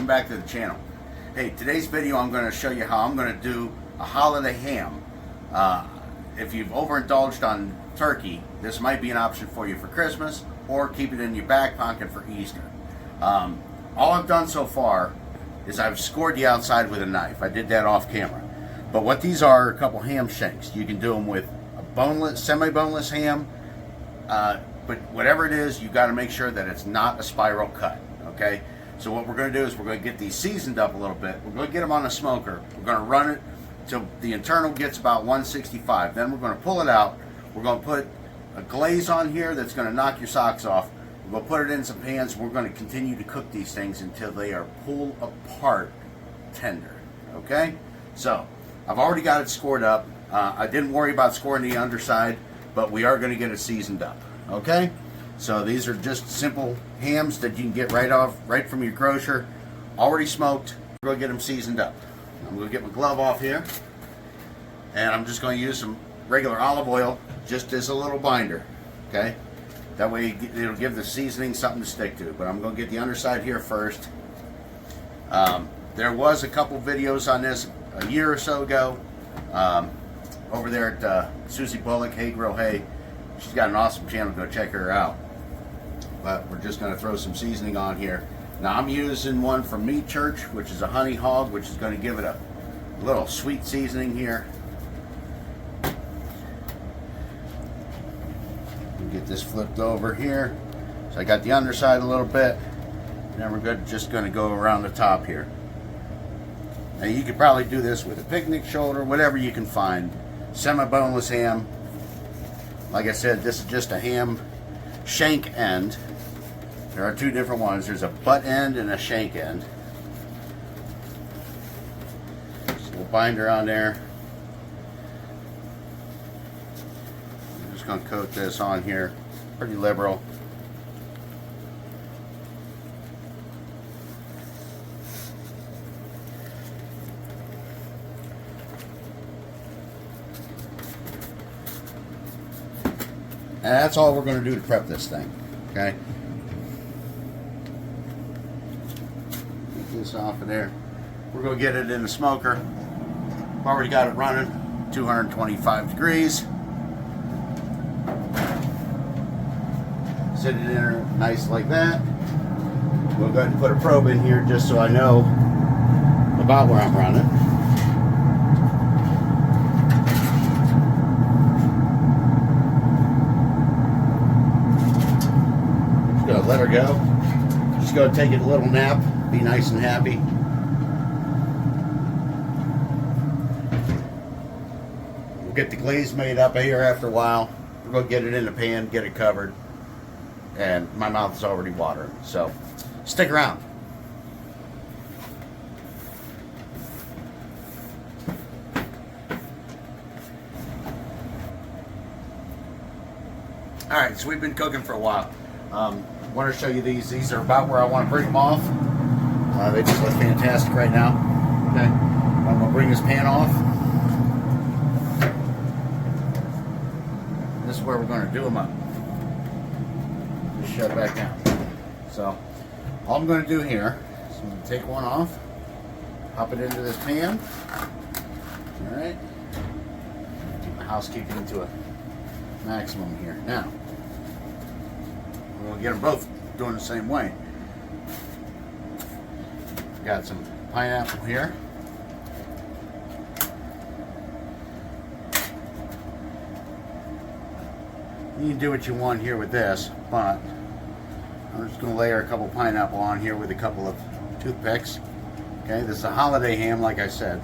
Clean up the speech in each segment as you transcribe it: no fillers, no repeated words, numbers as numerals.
welcome back to the channel. Hey, today's video I'm going to show you how I'm going to do a holiday ham. If you've overindulged on turkey, this might be an option for you for Christmas, or keep it in your back pocket for Easter. All I've done so far is I've scored the outside with a knife. I did that off camera. But what these are a couple ham shanks. You can do them with a boneless, semi-boneless ham, but whatever it is, you got to make sure that it's not a spiral cut. Okay, so what we're going to do is we're going to get these seasoned up a little bit. We're going to get them on a smoker. We're going to run it till the internal gets about 165. Then we're going to pull it out. We're going to put a glaze on here that's going to knock your socks off. We're going to put it in some pans. We're going to continue to cook these things until they are pulled apart tender. Okay, so I've already got it scored up. I didn't worry about scoring the underside, but we are going to get it seasoned up. Okay, so these are just simple hams that you can get right from your grocer, already smoked. We're going to get them seasoned up. I'm going to get my glove off here, and I'm just going to use some regular olive oil just as a little binder. Okay, that way it'll give the seasoning something to stick to. But I'm going to get the underside here first. There was a couple videos on this a year or so ago over there at Susie Bullock, Hey Grow Hay. She's got an awesome channel. Go check her out. But we're just going to throw some seasoning on here. Now I'm using one from Meat Church, which is a honey hog, which is going to give it a little sweet seasoning here. Get this flipped over here. So I got the underside a little bit. Then we're just going to go around the top here. Now you could probably do this with a picnic shoulder, whatever you can find. Semi-boneless ham. Like I said, this is just a ham shank end. There are two different ones. There's a butt end and a shank end. Just a little binder on there. I'm just going to coat this on here. Pretty liberal. And that's all we're going to do to prep this thing. Okay. Get this off of there. We're going to get it in the smoker. I've already got it running, 225 degrees. Sit it in there nice like that. We'll go ahead and put a probe in here just so I know about where I'm running. Let her go. Just go take it a little nap. Be nice and happy. We'll get the glaze made up here after a while. We're going to get it in the pan, get it covered. And my mouth is already watering. So stick around. Alright, so we've been cooking for a while. I want to show you these. These are about where I want to bring them off. They just look fantastic right now. Okay, I'm going to bring this pan off. This is where we're going to do them up. Just shut it back down. So, all I'm going to do here is I'm going to take one off, pop it into this pan. Alright. Keep the housekeeping to a maximum here. Now, we'll get them both doing the same way. Got some pineapple here. You can do what you want here with this, but I'm just going to layer a couple pineapple on here with a couple of toothpicks. Okay, this is a holiday ham, like I said.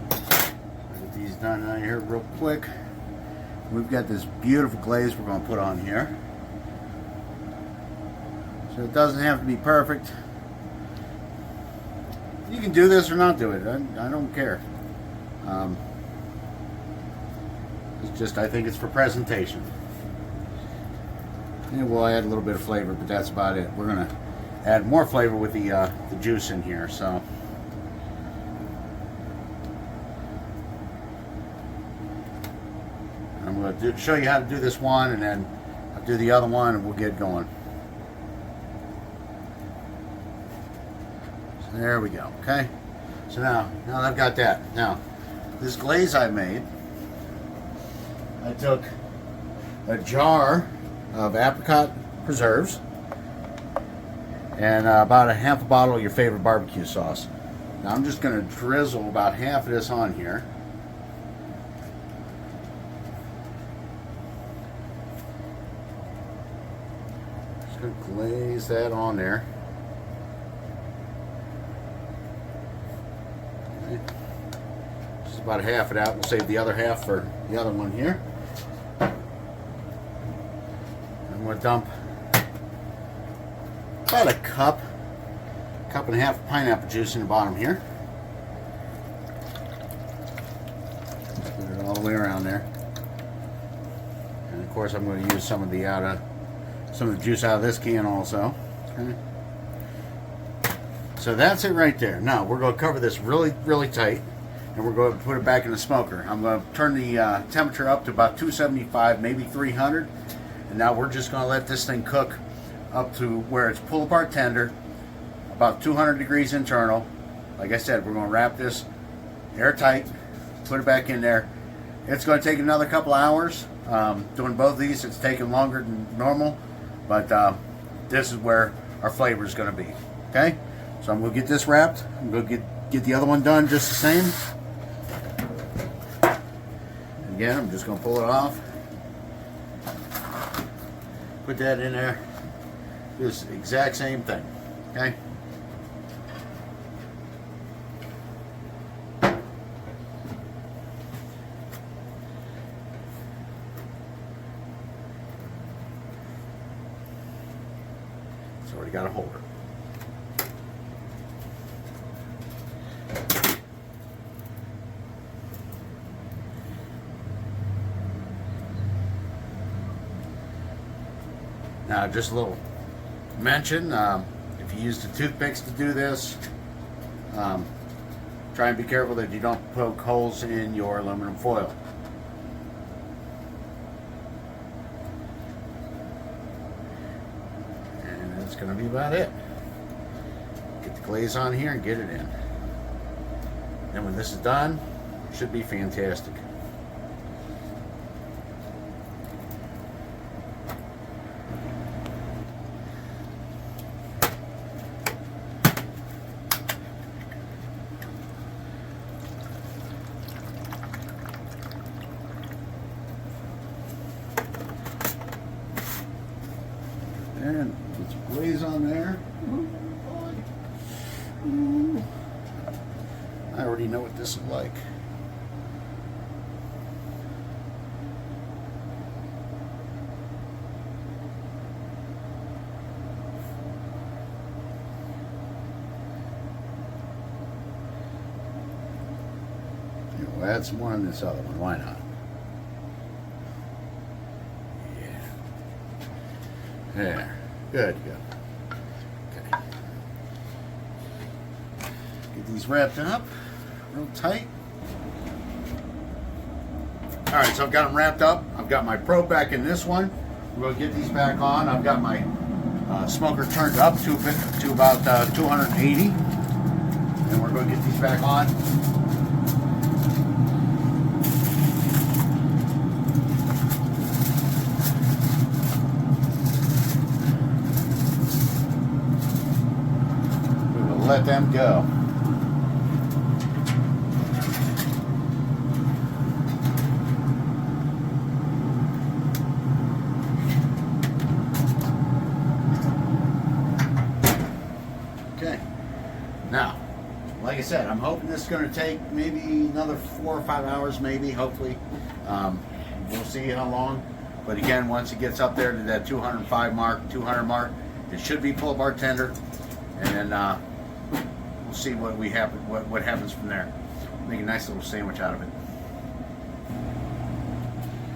Get these done out here real quick. We've got this beautiful glaze we're going to put on here. So it doesn't have to be perfect. You can do this or not do it. I don't care. It's just, I think it's for presentation. And we'll add a little bit of flavor, but that's about it. We're going to add more flavor with the juice in here. So I'm going to show you how to do this one, and then I'll do the other one, and we'll get going. There we go. Okay. So now I've got that. Now, this glaze I made, I took a jar of apricot preserves and about a half a bottle of your favorite barbecue sauce. Now I'm just going to drizzle about half of this on here. Just going to glaze that on there. Okay. Just about half of that. We'll save the other half for the other one here. I'm going to dump about a cup and a half of pineapple juice in the bottom here. Put it all the way around there. And of course I'm going to use some of the juice out of this can also. Okay. So that's it right there. Now we're going to cover this really, really tight, and we're going to put it back in the smoker. I'm going to turn the temperature up to about 275, maybe 300. And now we're just going to let this thing cook up to where it's pull apart tender, about 200 degrees internal. Like I said, we're going to wrap this airtight, put it back in there. It's going to take another couple hours. Doing both of these, it's taking longer than normal, but this is where our flavor is going to be. Okay, so I'm going to get this wrapped. I'm going to get the other one done just the same. Again, I'm just going to pull it off. Put that in there. Do this exact same thing. Okay. It's already got a holder. Now, just a little mention, if you use the toothpicks to do this, try and be careful that you don't poke holes in your aluminum foil. And that's going to be about it. Get the glaze on here and get it in. And when this is done, it should be fantastic. And put some glaze on there. Ooh. I already know what this is like. We'll add some more on this other one. Why not? There. Good. Okay. Get these wrapped up real tight. Alright, so I've got them wrapped up. I've got my probe back in this one. We're going to get these back on. I've got my smoker turned up to about 280. And we're going to get these back on. Let them go. Okay. Now, like I said, I'm hoping this is going to take maybe another 4 or 5 hours, maybe, hopefully. We'll see how long. But again, once it gets up there to that 205 mark, 200 mark, it should be pull apart tender. And then we'll see what happens from there. Make a nice little sandwich out of it.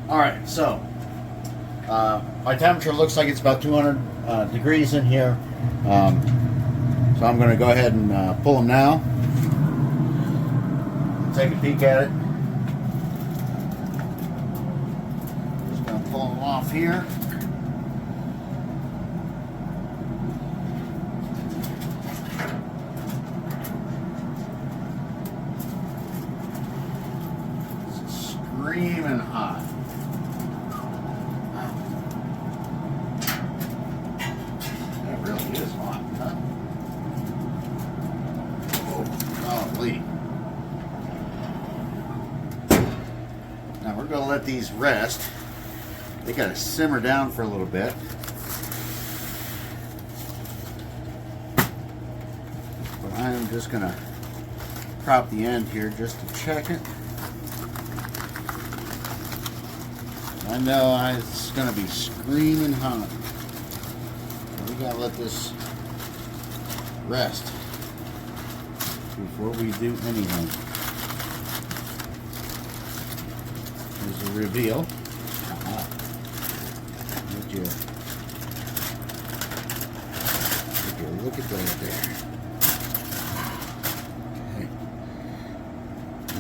All right, so my temperature looks like it's about 200 degrees in here. So I'm going to go ahead and pull them now. Take a peek at it. Just going to pull them off here. hot. Wow. That really is hot, huh? Oh, golly. Now we're going to let these rest. They got to simmer down for a little bit. But I'm just going to prop the end here just to check it. I know it's going to be screaming hot. But we got to let this rest before we do anything. Here's the reveal. Look at that there. Okay.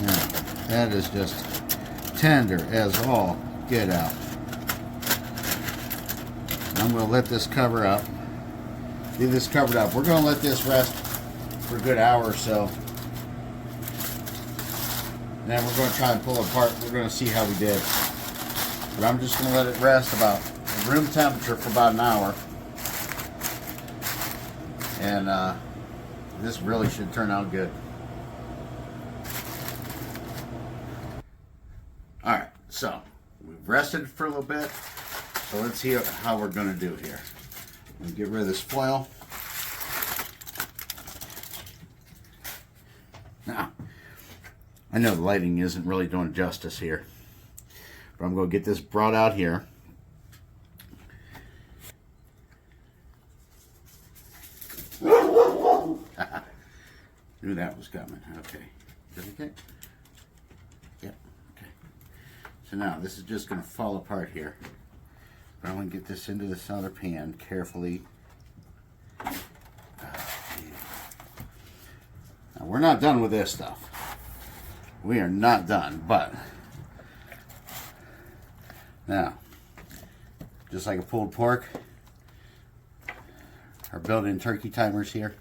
Now, that is just tender as all get out. I'm going to let this cover up. Leave this covered up. We're going to let this rest for a good hour or so. Then we're going to try and pull it apart. We're going to see how we did. But I'm just going to let it rest about room temperature for about an hour. And this really should turn out good. Alright, so we've rested for a little bit. So let's see how we're going to do here. I'm going to get rid of this foil. Now, I know the lighting isn't really doing justice here. But I'm going to get this brought out here. Knew that was coming. Okay. Is that okay? Yep. Okay. So now this is just going to fall apart here. But I'm going to get this into this other pan carefully. Now we're not done with this stuff. We are not done, but now, just like a pulled pork, our built-in turkey timers here.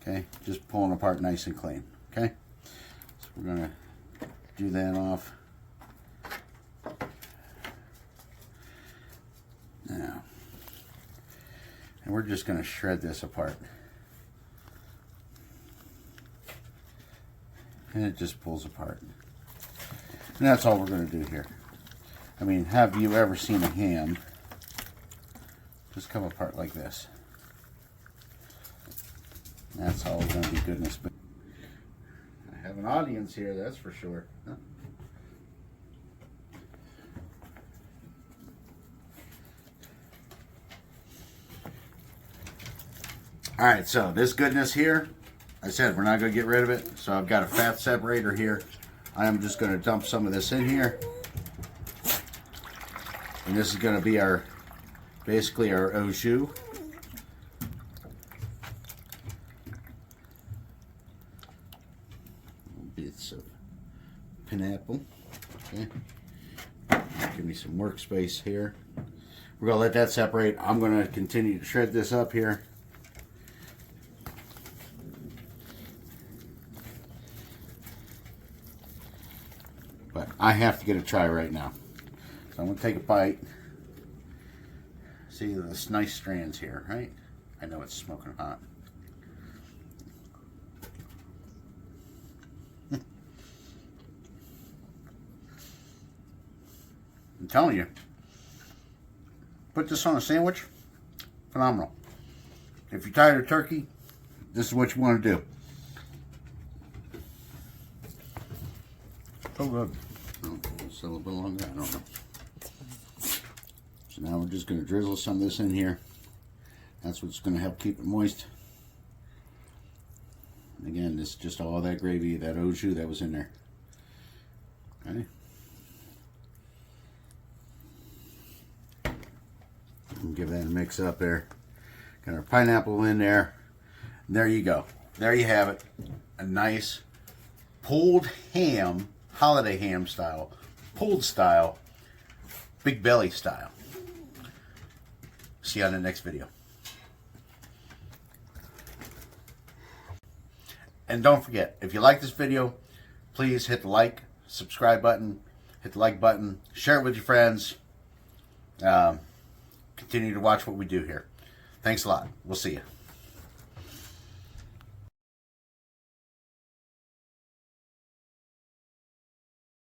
Okay, just pulling apart nice and clean. Okay, so we're gonna do that off. Now, and we're just gonna shred this apart. And it just pulls apart. And that's all we're gonna do here. I mean, have you ever seen a ham just come apart like this? That's all going to be goodness. But I have an audience here, that's for sure. Alright, so this goodness here, I said we're not going to get rid of it. So I've got a fat separator here. I am just going to dump some of this in here. And this is going to be our, basically our au jus. Bits of pineapple. Okay. Give me some workspace here. We're going to let that separate. I'm going to continue to shred this up here. But I have to get a try right now. So I'm going to take a bite. See this nice strands here, right? I know it's smoking hot. I'm telling you, put this on a sandwich, phenomenal. If you're tired of turkey, this is what you want to do. So good. Oh, it's a little bit longer, I don't know. So now we're just going to drizzle some of this in here. That's what's going to help keep it moist. And again, this is just all that gravy, that au jus that was in there. Okay. And give that a mix up there. Got our pineapple in there. And there you go. There you have it. A nice pulled ham, holiday ham style, pulled style, big belly style. See you on the next video. And don't forget, if you like this video, please hit the like, subscribe button, hit the like button, share it with your friends. Continue to watch what we do here. Thanks a lot. We'll see you.